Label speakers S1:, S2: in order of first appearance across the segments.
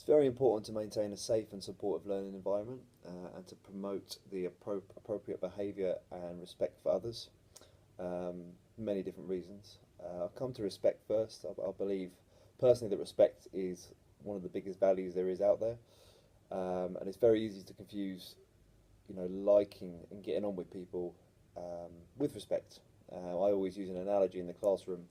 S1: very important to maintain a safe and supportive learning environment and to promote the appropriate behaviour and respect for others. Many different reasons. I'll come to respect first. I believe personally that respect is one of the biggest values there is out there, and it's very easy to confuse, liking and getting on with people with respect. I always use an analogy in the classroom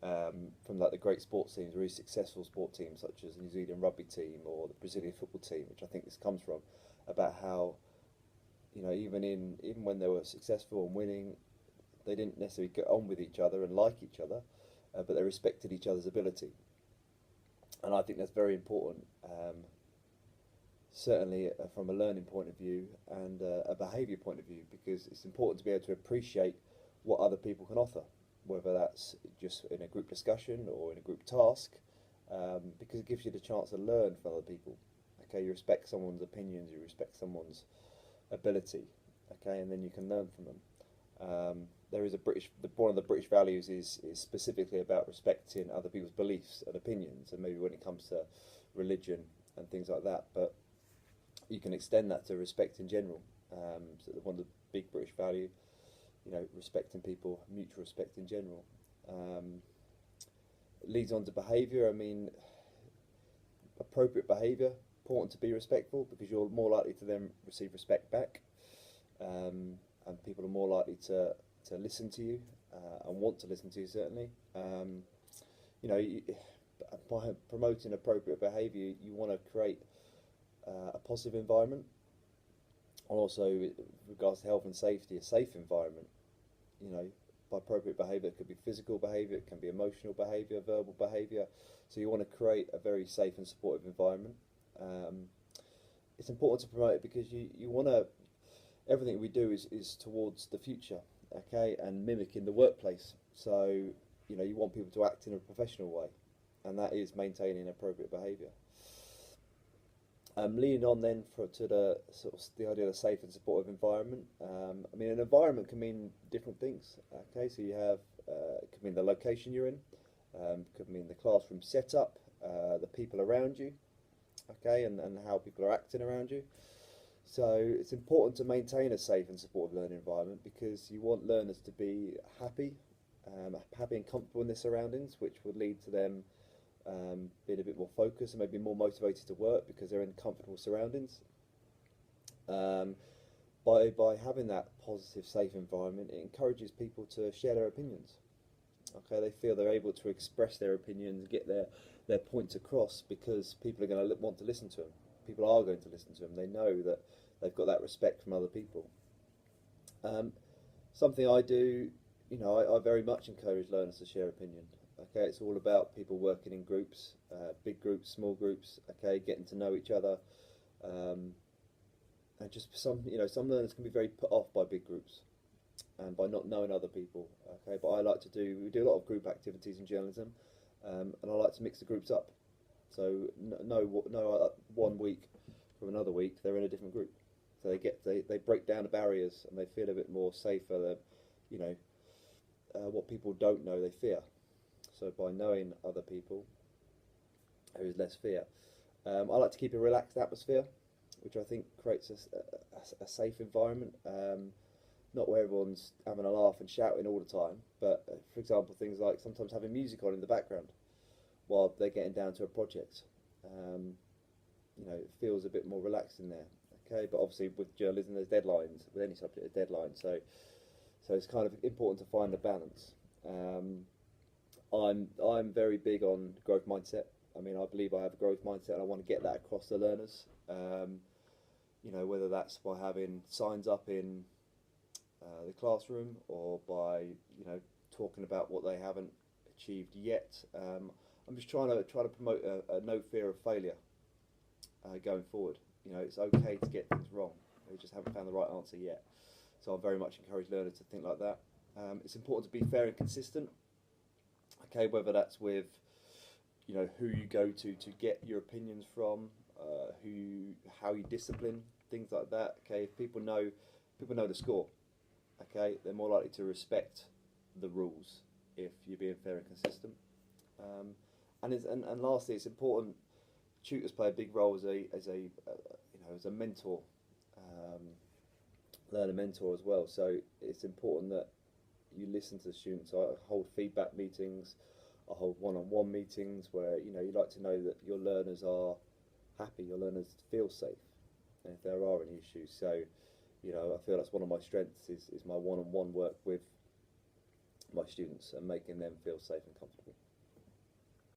S1: from like the great sports teams, really successful sport teams such as the New Zealand rugby team or the Brazilian football team, which I think this comes from, about how even when they were successful and winning, they didn't necessarily get on with each other and like each other, but they respected each other's ability, and I think that's very important. Certainly from a learning point of view and a behaviour point of view, because it's important to be able to appreciate what other people can offer, whether that's just in a group discussion or in a group task, because it gives you the chance to learn from other people. Okay, you respect someone's opinions, you respect someone's ability, okay, and then you can learn from them. There is one of the British values is specifically about respecting other people's beliefs and opinions, and maybe when it comes to religion and things like that, but you can extend that to respect in general. So one of the big British value, respecting people, mutual respect in general. It leads on to behaviour. I mean, appropriate behaviour, important to be respectful because you're more likely to then receive respect back, and people are more likely to listen to you and want to listen to you, certainly. By promoting appropriate behaviour, you want to create a positive environment, and also with regards to health and safety, a safe environment. By appropriate behaviour, it could be physical behaviour, it can be emotional behaviour, verbal behaviour. So you want to create a very safe and supportive environment. It's important to promote it because you want to, everything we do is towards the future, okay, and mimicking the workplace. So, you want people to act in a professional way, and that is maintaining appropriate behaviour. Leading on then to the sort of the idea of a safe and supportive environment. I mean, an environment can mean different things. Okay, so you have it could mean the location you're in, could mean the classroom setup, the people around you, okay, and how people are acting around you. So it's important to maintain a safe and supportive learning environment because you want learners to be happy, happy and comfortable in their surroundings, which would lead to them being a bit more focused and maybe more motivated to work because they're in comfortable surroundings. By having that positive, safe environment, it encourages people to share their opinions. Okay, they feel they're able to express their opinions, get their points across because people are going to want to listen to them. People are going to listen to them. They know that they've got that respect from other people. Something I do, I very much encourage learners to share opinion. Okay, it's all about people working in groups, big groups, small groups. Okay, getting to know each other, and just some learners can be very put off by big groups and by not knowing other people. Okay, but we do a lot of group activities in journalism, and I like to mix the groups up. So no, one week from another week they're in a different group. So they break down the barriers and they feel a bit more safer. That what people don't know they fear. So by knowing other people, there is less fear. I like to keep a relaxed atmosphere, which I think creates a safe environment. Not where everyone's having a laugh and shouting all the time, but for example, things like sometimes having music on in the background while they're getting down to a project. It feels a bit more relaxed in there. Okay, but obviously with journalism, there's deadlines. With any subject, there's deadlines. So it's kind of important to find a balance. I'm very big on growth mindset. I mean, I believe I have a growth mindset, and I want to get that across to learners. Whether that's by having signs up in the classroom or by talking about what they haven't achieved yet. I'm just trying to promote a no fear of failure going forward. It's okay to get things wrong. We just haven't found the right answer yet. So I very much encourage learners to think like that. It's important to be fair and consistent. Okay, whether that's with who you go to get your opinions from, how you discipline, things like that. Okay, if people know the score. Okay, they're more likely to respect the rules if you're being fair and consistent. And lastly, it's important tutors play a big role as a you know, as a mentor, um, learner mentor as well. So it's important that you listen to the students. I hold feedback meetings, I hold one-on-one meetings where, you know, you like to know that your learners are happy, your learners feel safe, and if there are any issues. So, you know, I feel that's one of my strengths is my one-on-one work with my students and making them feel safe and comfortable.